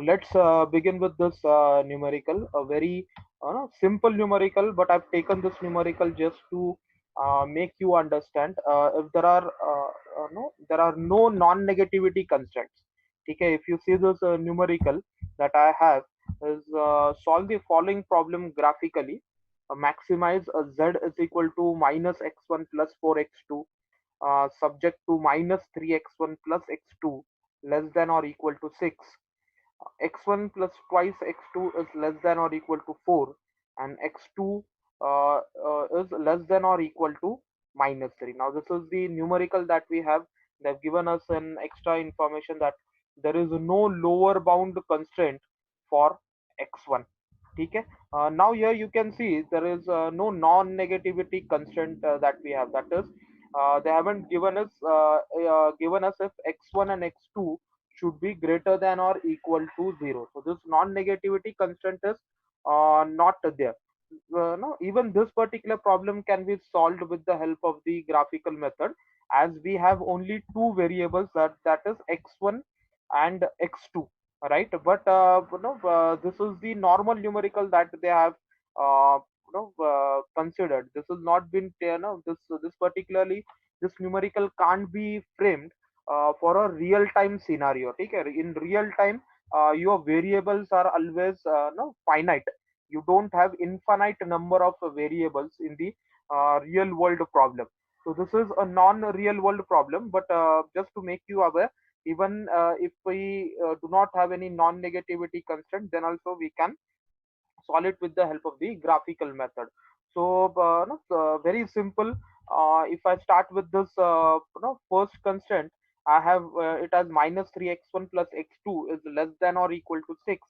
Let's begin with this numerical, a very simple numerical, but I've taken this numerical just to make you understand. If there are no, there are no non-negativity constraints. Okay, if you see this numerical that I have is solve the following problem graphically. Maximize z is equal to minus x1 plus 4x2 subject to minus 3x1 plus x2 less than or equal to 6. X1 plus twice x2 is less than or equal to 4, and x2 is less than or equal to minus 3. Now this is the numerical that we have. They've given us an extra information that there is no lower bound constraint for x1. Okay. Now here you can see there is no non-negativity constraint that we have. That is, they haven't given us if x1 and x2 should be greater than or equal to 0. So this non-negativity constraint is not there. No, even this particular problem can be solved with the help of the graphical method, as we have only two variables, that is x1 and x2, right? But this is the normal numerical that they have considered. This has not been this particularly, this numerical can't be framed for a real time scenario. Okay, in real time your variables are always no finite. You don't have infinite number of variables in the real world problem. So this is a non real world problem, but just to make you aware, even if we do not have any non negativity constraint, then also we can solve it with the help of the graphical method. So no, very simple. If I start with this first constraint, I have it as minus 3x1 plus x2 is less than or equal to 6,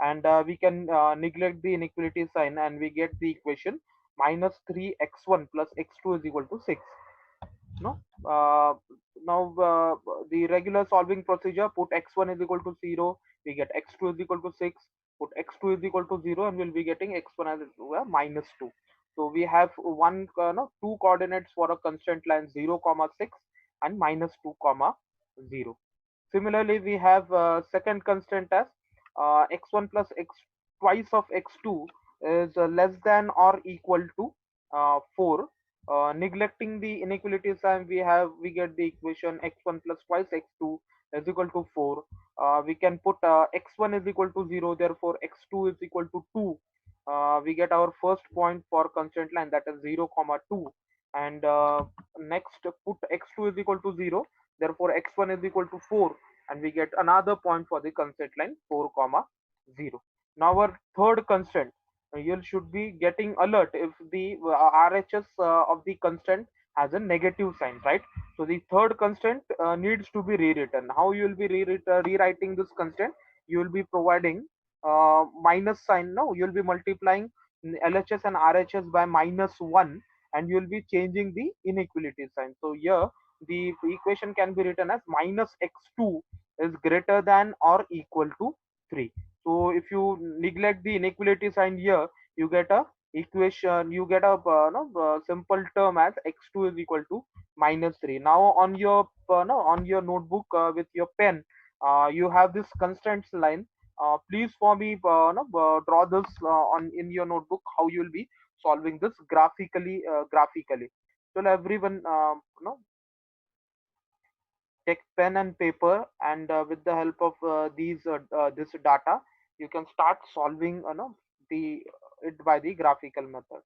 and we can neglect the inequality sign and we get the equation minus 3x1 plus x2 is equal to 6. No, now the regular solving procedure, put x1 is equal to 0, we get x2 is equal to 6, put x2 is equal to 0, and we'll be getting x1 as minus 2. So we have no, two coordinates for a constraint line, 0 comma 6 and minus 2 comma 0. Similarly, we have second constraint as x1 plus x twice of x2 is less than or equal to 4. Neglecting the inequality sign, we get the equation x1 plus twice x2 is equal to 4. We can put x1 is equal to 0, therefore x2 is equal to 2. We get our first point for constraint line, that is 0 comma 2, and next put x2 is equal to 0, therefore x1 is equal to 4, and we get another point for the constraint line 4 comma 0. Now our third constraint, you should be getting alert if the RHS of the constraint has a negative sign, right? So the third constraint needs to be rewritten. How you will be rewriting this constraint? You will be providing minus sign. No, you will be multiplying LHS and RHS by minus 1, and you will be changing the inequality sign. So here the equation can be written as minus x2 is greater than or equal to 3. So if you neglect the inequality sign here, you get a equation, you get a no, simple term as x2 is equal to minus 3. Now on your no, on your notebook with your pen, you have this constraints line. Please for me no, draw this on in your notebook, how you will be solving this graphically. So everyone take pen and paper, and with the help of this data, you can start solving no, the it by the graphical method.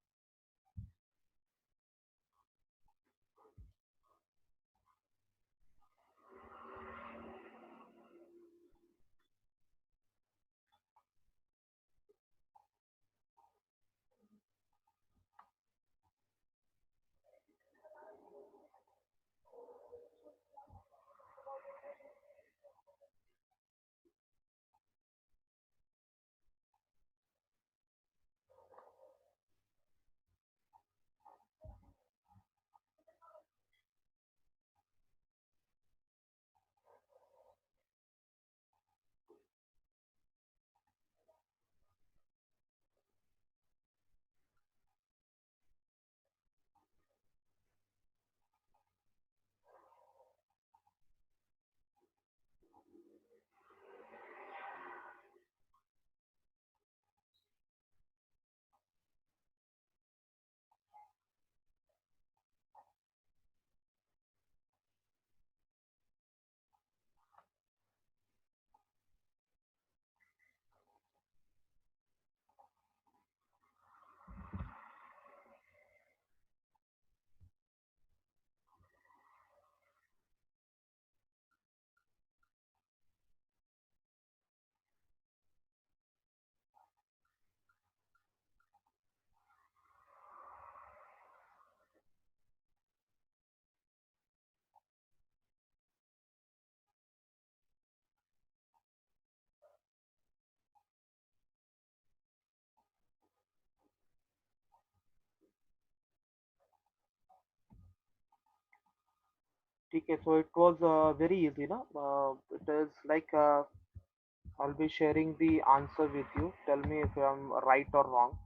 Okay, so it was very easy, no? It is like I'll be sharing the answer with you. Tell me if I'm right or wrong.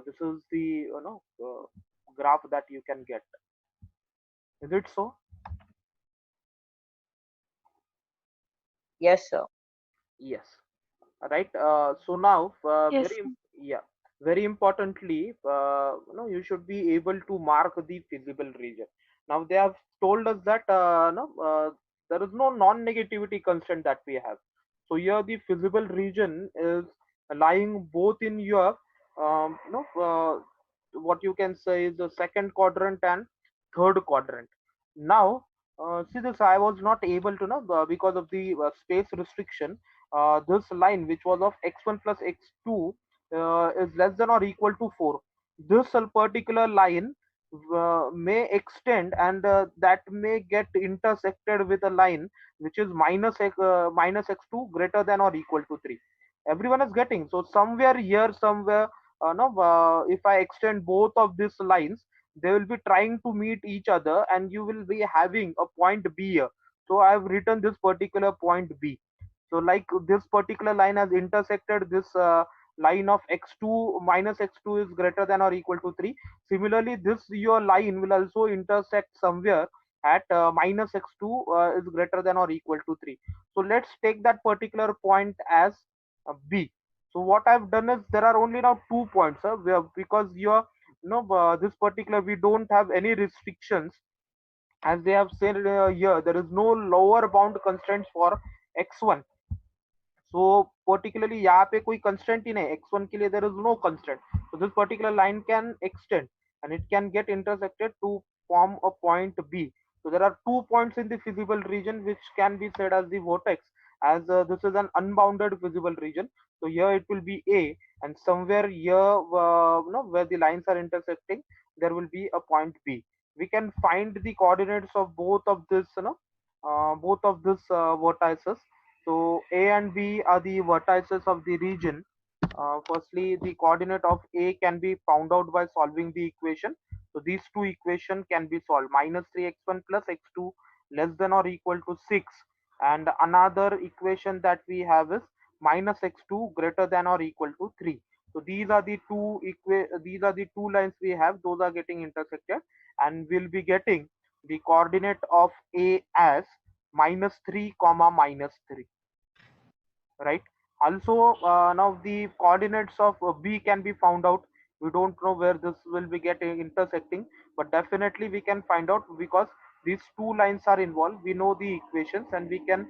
This is the graph that you can get. Is it so? Yes, sir. Yes. Right. So now, Yes. yeah, very importantly, you should be able to mark the feasible region. Now they have told us that no, there is no non-negativity constraint that we have. So here the feasible region is lying both in your what you can say is the second quadrant and third quadrant. Now see this, I was not able to know because of the space restriction. This line which was of x1 plus x2 is less than or equal to 4. This particular line may extend, and that may get intersected with a line which is minus x2 greater than or equal to 3. Everyone is getting, so somewhere here, somewhere no if I extend both of these lines, they will be trying to meet each other, and you will be having a point B here. So I have written this particular point B. So like this particular line has intersected this line of x2 minus x2 is greater than or equal to 3. Similarly, this your line will also intersect somewhere at minus x2 is greater than or equal to 3. So let's take that particular point as B. So what I've done is there are only now 2 points, because you're this particular, we don't have any restrictions. As they have said here, there is no lower bound constraints for x1. So particularly यहाँ पे कोई constant ही नहीं, x1 के लिए there is no constant. So this particular line can extend and it can get intersected to form a point B. So there are 2 points in the feasible region which can be said as the vertex, as this is an unbounded feasible region. So here it will be A, and somewhere here where the lines are intersecting, there will be a point B. We can find the coordinates of both of these vertices. So A and B are the vertices of the region. Firstly, the coordinate of A can be found out by solving the equation. So these two equations can be solved. Minus 3x1 plus x2 less than or equal to 6. And another equation that we have is minus x2 greater than or equal to 3. So these are the two lines we have. Those are getting intersected, and we'll be getting the coordinate of A as minus 3 comma minus 3, right? Also now the coordinates of B can be found out. We don't know where this will be getting intersecting, but definitely we can find out because these two lines are involved. We know the equations, and we can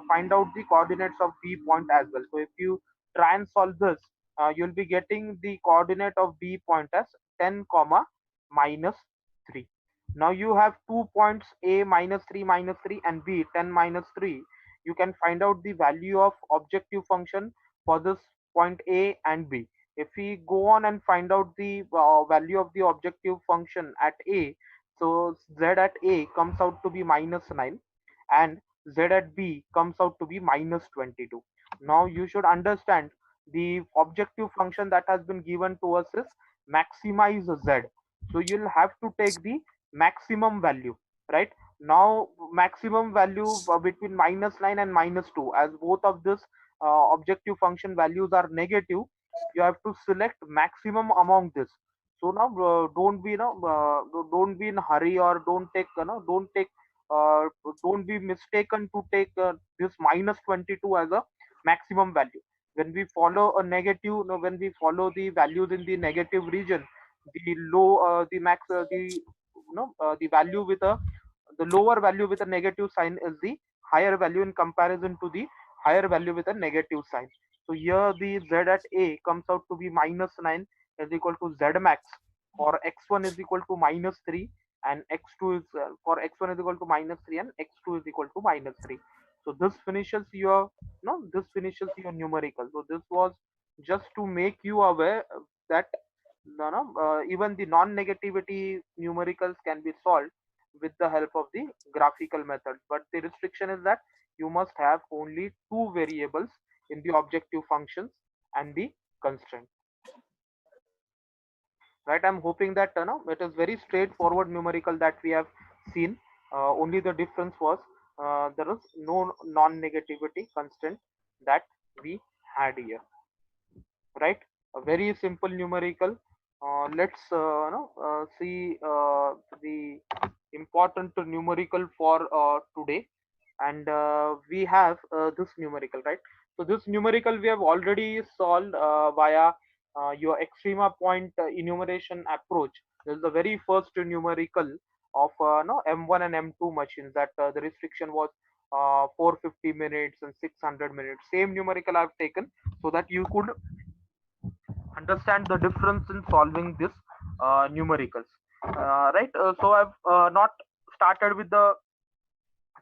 find out the coordinates of B point as well. So if you try and solve this, you'll be getting the coordinate of B point as 10 comma minus 3. Now you have 2 points, A minus 3 minus 3 and B 10 minus 3. You can find out the value of objective function for this point A and B. If we go on and find out the value of the objective function at A, so z at A comes out to be minus 9, and z at B comes out to be minus 22. Now you should understand the objective function that has been given to us is maximize z. So you'll have to take the maximum value, right? Now maximum value between minus 9 and minus 2, as both of this objective function values are negative, you have to select maximum among this. So now don't be in hurry, or uh, don't be mistaken to take this minus 22 as a maximum value. When we follow a negative, no, when we follow the values in the negative region, the low the max the value with a the lower value with a negative sign is the higher value in comparison to the higher value with a negative sign. So here the z at A comes out to be minus 9 is equal to z max, for x1 is equal to minus 3, and x2 is for x1 is equal to minus 3 and x2 is equal to minus 3. So this finishes your no this finishes your numerical. So this was just to make you aware that even the non-negativity numericals can be solved with the help of the graphical method. But the restriction is that you must have only two variables in the objective functions and the constraint. Right? I'm hoping that it is very straightforward numerical that we have seen. Only the difference was there is no non-negativity constant that we had here, right? A very simple numerical. Let's see the important numerical for today, and we have this numerical, right? So this numerical we have already solved via your extrema point enumeration approach. This is the very first numerical of no M1 and M2 machines, that the restriction was 450 minutes and 600 minutes. Same numerical I've taken so that you could understand the difference in solving this numericals, right? So I've not started with the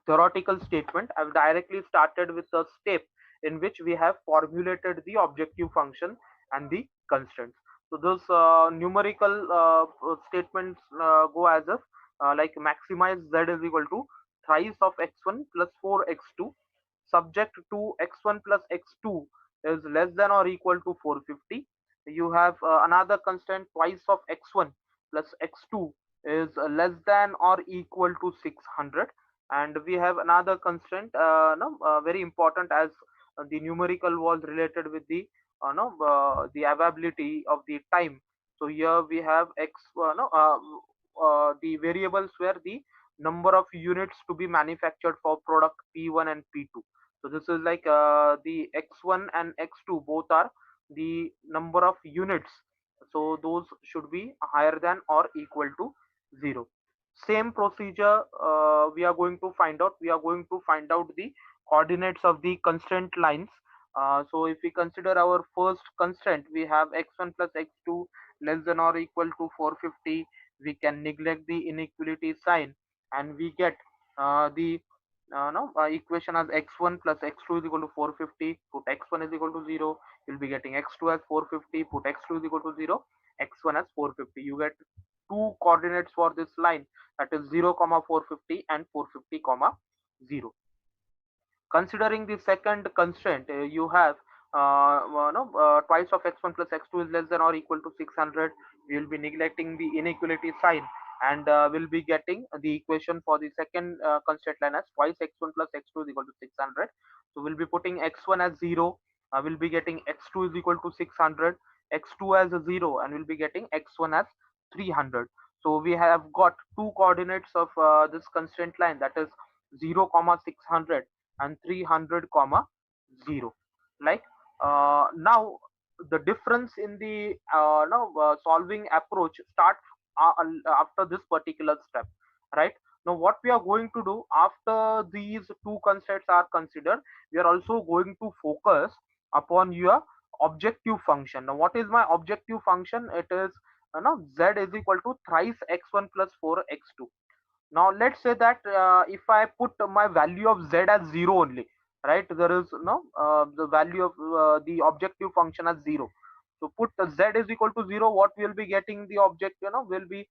theoretical statement. I've directly started with a step in which we have formulated the objective function and the constants. So those numerical statements go as if like maximize z is equal to thrice of x1 plus 4x2, subject to x1 plus x2 is less than or equal to 450. You have another constant twice of x1 plus x2 is less than or equal to 600, and we have another constraint, no, very important, as the numerical was related with the no, the availability of the time. So here we have x no, the variables were the number of units to be manufactured for product P1 and P2. So this is like the x1 and x2 both are the number of units, so those should be higher than or equal to 0. Same procedure we are going to find out. We are going to find out the coordinates of the constraint lines. So if we consider our first constraint, we have x1 plus x2 less than or equal to 450. We can neglect the inequality sign, and we get the no, equation as x1 plus x2 is equal to 450. Put x1 is equal to 0. You'll be getting x2 as 450. Put x2 is equal to 0. X1 as 450. You get two coordinates for this line, that is 0 comma 450 and 450 comma 0. Considering the second constraint, you have no, twice of x1 plus x2 is less than or equal to 600. We will be neglecting the inequality sign, and we'll be getting the equation for the second constraint line as twice x1 plus x2 is equal to 600. So we'll be putting x1 as 0. We'll be getting x2 is equal to 600, x2 as a 0, and we'll be getting x1 as 300. So we have got two coordinates of this constraint line, that is 0 comma 600 and 300 comma 0. Like now the difference in the no, solving approach starts after this particular step, right? Now what we are going to do after these two concepts are considered, we are also going to focus upon your objective function. Now what is my objective function? It is now z is equal to thrice x1 plus 4x2. Now let's say that if I put my value of z as 0 only, right? There is no the value of the objective function as 0. So put z is equal to 0, what we'll be getting, the object, will be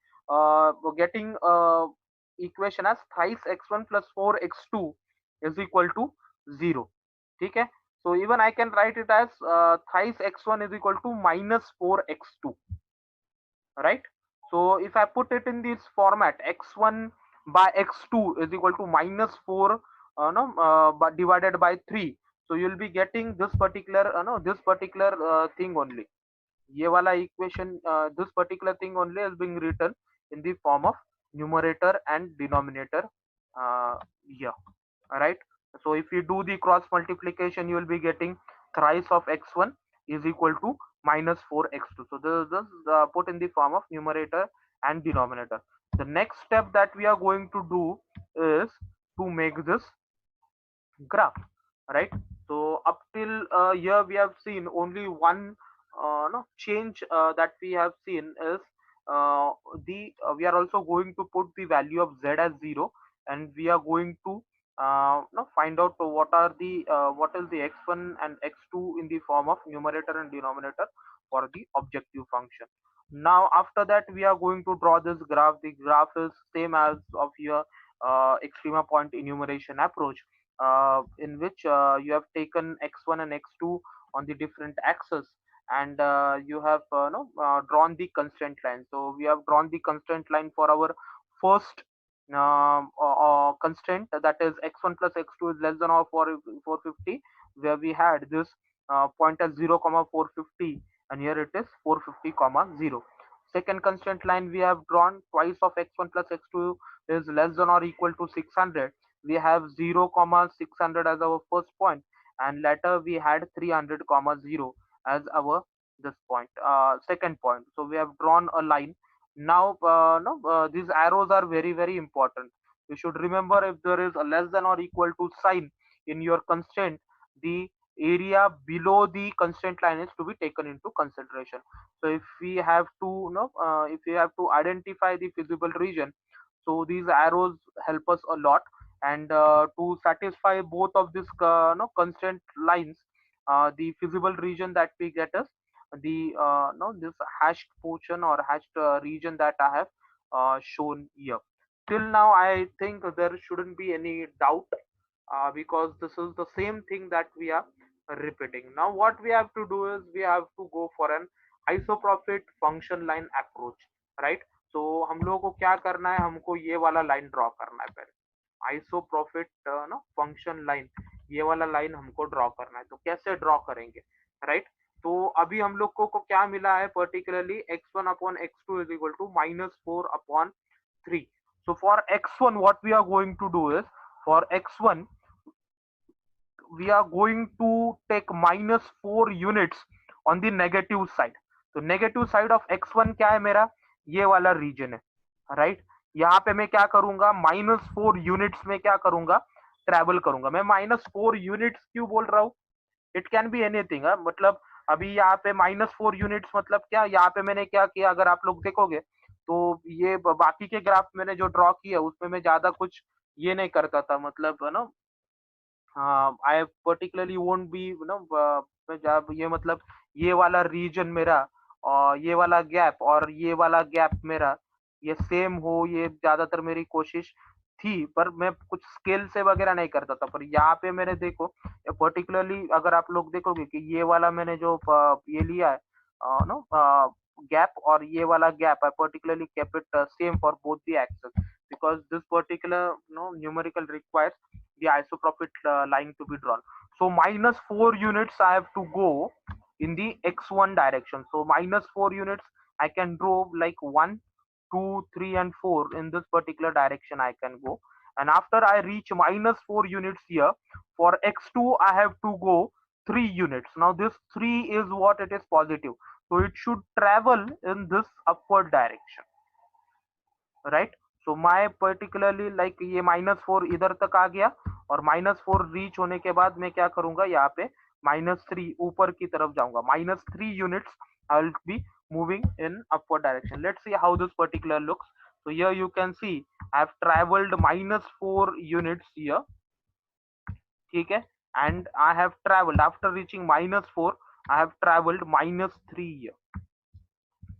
getting equation as thrice x1 plus 4x2 is equal to 0. Okay, so even I can write it as thrice x1 is equal to minus 4x2, right? So if I put it in this format, x1 by x2 is equal to minus 4 no, but divided by 3, so you'll be getting this particular no, this particular thing only. ये वाला equation, this particular thing only is being written in the form of numerator and denominator here, right? So if you do the cross multiplication, you will be getting thrice of x1 is equal to minus 4x2. So this is put in the form of numerator and denominator. The next step that we are going to do is to make this graph, right? So up till here we have seen only one no, change that we have seen is the we are also going to put the value of z as 0, and we are going to no, find out what are the what is the x1 and x2 in the form of numerator and denominator for the objective function. Now after that we are going to draw this graph. The graph is same as of your extrema point enumeration approach, in which you have taken x1 and x2 on the different axes, and you have no, drawn the constraint line. So we have drawn the constraint line for our first constraint, that is x1 plus x2 is less than or 450, where we had this point as 0 comma 450, and here it is 450 comma 0. Second constraint line we have drawn, twice of x1 plus x2 is less than or equal to 600. We have 0 comma 600 as our first point, and later we had 300 comma 0 as our this point, second point. So we have drawn a line. Now no, these arrows are very very important. You should remember, if there is a less than or equal to sign in your constraint, the area below the constraint line is to be taken into consideration. So if we have to if we have to identify the feasible region, so these arrows help us a lot. And to satisfy both of these constraint lines, the feasible region that we get is the no this hashed portion or hashed region that I have shown here. Till now I think there shouldn't be any doubt, because this is the same thing that we are repeating. Now what we have to do is we have to go for an isoprofit function line approach, right? So हम लोगों को क्या करना है, हमको ये वाला line draw करना है पहले, आइसोप्रोफिट ना फंक्शन लाइन, ये वाला लाइन हमको ड्रॉ करना है। तो कैसे ड्रॉ करेंगे, राइट? तो अभी हम लोग को क्या मिला है, particularly x1 upon x2 is equal to -4 upon 3. So for x1 what we are going to do is, for x1 we are going to take -4 units on the negative side. तो negative side of x1 क्या है मेरा, ये वाला reason है, right? यहाँ पे मैं क्या करूंगा, -4 यूनिट्स में क्या करूंगा, ट्रेवल करूंगा। मैं -4 यूनिट्स क्यों बोल रहा हूँ, इट कैन बी एनीथिंग, मतलब अभी यहाँ पे -4 यूनिट्स मतलब क्या, यहाँ पे मैंने क्या किया, अगर आप लोग देखोगे तो ये बाकी के ग्राफ मैंने जो ड्रॉ किया उसमें मैं ज्यादा कुछ ये नहीं करता था, मतलब ना आई पर्टिकुलरली वोंट बी जब ये मतलब ये वाला रीजन मेरा और ये वाला गैप और ये वाला गैप मेरा ये सेम हो, ये ज्यादातर मेरी कोशिश थी, पर मैं कुछ स्केल से वगैरह नहीं करता था। पर यहाँ पे मैंने देखो, पर्टिकुलरली अगर आप लोग देखोगे कि ये वाला मैंने जो ये लिया है नो गैप, और ये वाला gap I particularly kept it same for both the axes, because this particular numerical requires the isoprofit line to be drawn. So -4 units I have to go in the x1 direction. So -4 units I can draw, like 1, 2, 3, and 4 in this particular direction I can go. And after I reach -4 units here, for x2 I have to go 3 units. Now this 3 is what it is positive, so it should travel in this upward direction, right? So my particularly like ये -4 इधर तक आ गया, और -4 reach होने के बाद मैं क्या करूंगा, यहाँ पे -3 ऊपर की तरफ जाऊंगा, -3 units I will B moving in upward direction. Let's see how this particular looks. So here you can see I have traveled -4 units here, ठीक है, and I have traveled after reaching -4 I have traveled -3 here,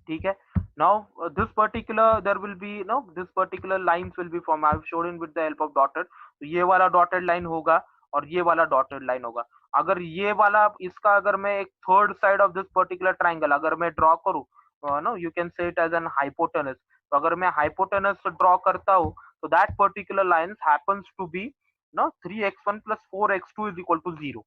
ठीक है। Now this particular there will be this particular lines will be formed, I have shown in with the help of dotted. तो ये वाला dotted line होगा और ये वाला dotted line होगा। अगर ये वाला इसका अगर मैं एक third side of this particular triangle अगर मैं ड्रॉ करूँ, no you can say it as an hypotenuse. तो अगर मैं हाइपोटेनस ड्रॉ करता हूँ तो that particular line happens to be 3x1 + 4x2 = 0,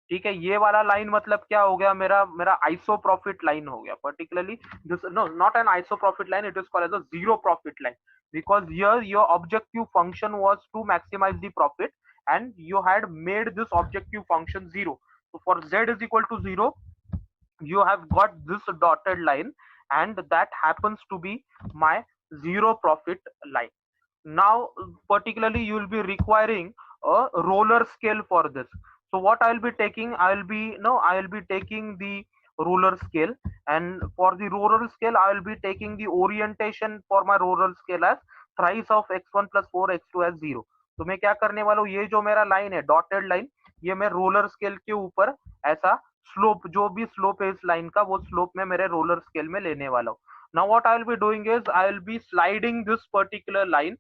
ठीक है। ये वाला लाइन मतलब क्या हो गया, मेरा मेरा आइसोप्रॉफिट लाइन हो गया, particularly this no not an isoprofit line, it is called as a zero profit line, because here your objective function was to maximize the profit and you had made this objective function 0. So for z is equal to 0 you have got this dotted line, and that happens to be my zero profit line. Now particularly you will be requiring a roller scale for this. So what I will be taking, I will be taking the roller scale, and for the roller scale I will be taking the orientation for my roller scale as thrice of x1 + 4x2 as 0. तो मैं क्या करने वाला हूँ, ये जो मेरा line है डॉटेड लाइन, ये मैं रोलर स्केल के ऊपर ऐसा स्लोप, जो भी स्लोप है इस लाइन का वो स्लोप में मेरे रोलर स्केल में लेने वाला हूँ। Now what I will be doing is I will be sliding this particular line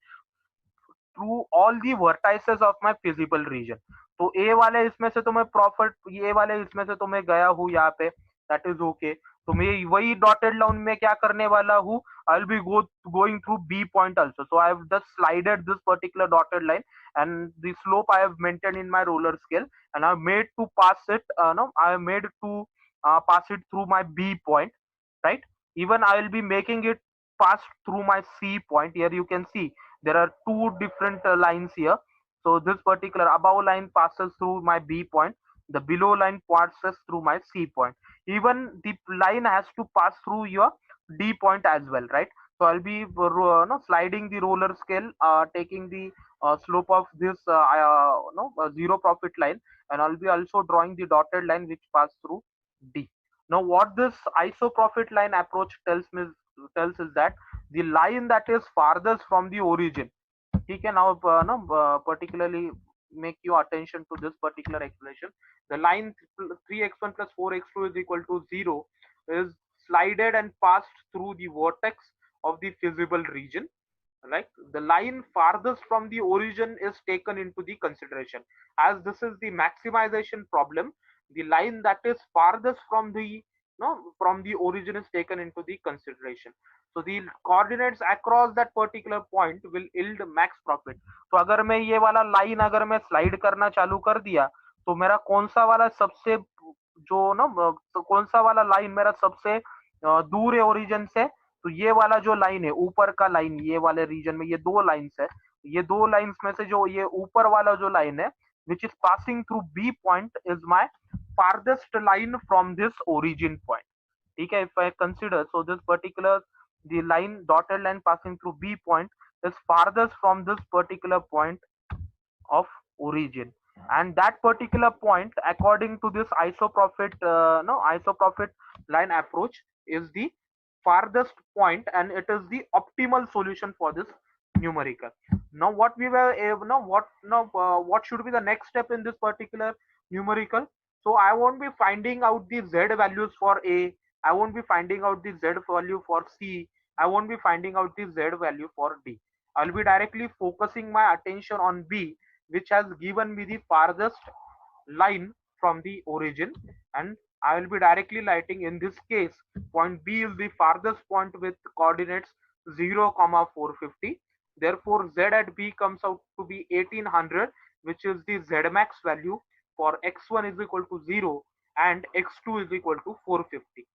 through all the vertices of my feasible region. तो ए वाले इसमें से तो मैं प्रॉफिट, ये वाले इसमें से तो मैं गया हूँ यहाँ पे, दैट इज ओके। तो मैं वही डॉटेड लाइन में क्या करने वाला हूँ, I will be going through B point also. So I have just slided this particular dotted line, and the slope I have maintained in my roller scale, and I have made to pass it, no, I have made to pass it through my B point, right? Even I will be making it pass through my C point. Here you can see there are two different lines here. So this particular above line passes through my B point, the below line passes through my C point. Even the line has to pass through your D point as well, right? So I'll be no, sliding the roller scale, taking the slope of this no, zero profit line, and I'll be also drawing the dotted line which pass through D. Now what this iso profit line approach tells is that the line that is farthest from the origin, he can now no, particularly make your attention to this particular explanation. The line 3x1 plus 4x2 is equal to 0 is slided and passed through the vertex of the feasible region. Like the line farthest from the origin is taken into the consideration. As this is the maximization problem, the line that is farthest from the, no, from the origin is taken into the consideration. So the coordinates across that particular point will yield max profit. तो अगर मैं ये वाला line अगर मैं slide करना चालू कर दिया, तो मेरा कौन सा वाला सबसे जो ना, तो कौन सा वाला लाइन मेरा सबसे दूर है ओरिजिन से, तो ये वाला जो लाइन है ऊपर का लाइन, ये वाले रीजन में ये दो लाइन्स है, ये दो लाइन्स में से जो ये ऊपर वाला जो लाइन है which is passing through B point is my farthest line from this origin point. ठीक है, if I consider, so this particular, the line dotted line passing through B point is farthest from this particular point of origin, and that particular point according to this isoprofit no, isoprofit line approach is the farthest point, and it is the optimal solution for this numerical. Now what we were now what now what should be the next step in this particular numerical? So I won't be finding out the z values for A, I won't be finding out the z value for C, I won't be finding out the z value for D. I'll be directly focusing my attention on B, which has given me the farthest line from the origin, and I will be directly lighting. In this case, point B is the farthest point with coordinates 0, 450. Therefore, Z at B comes out to be 1800, which is the Z max value for x1 is equal to 0 and x2 is equal to 450.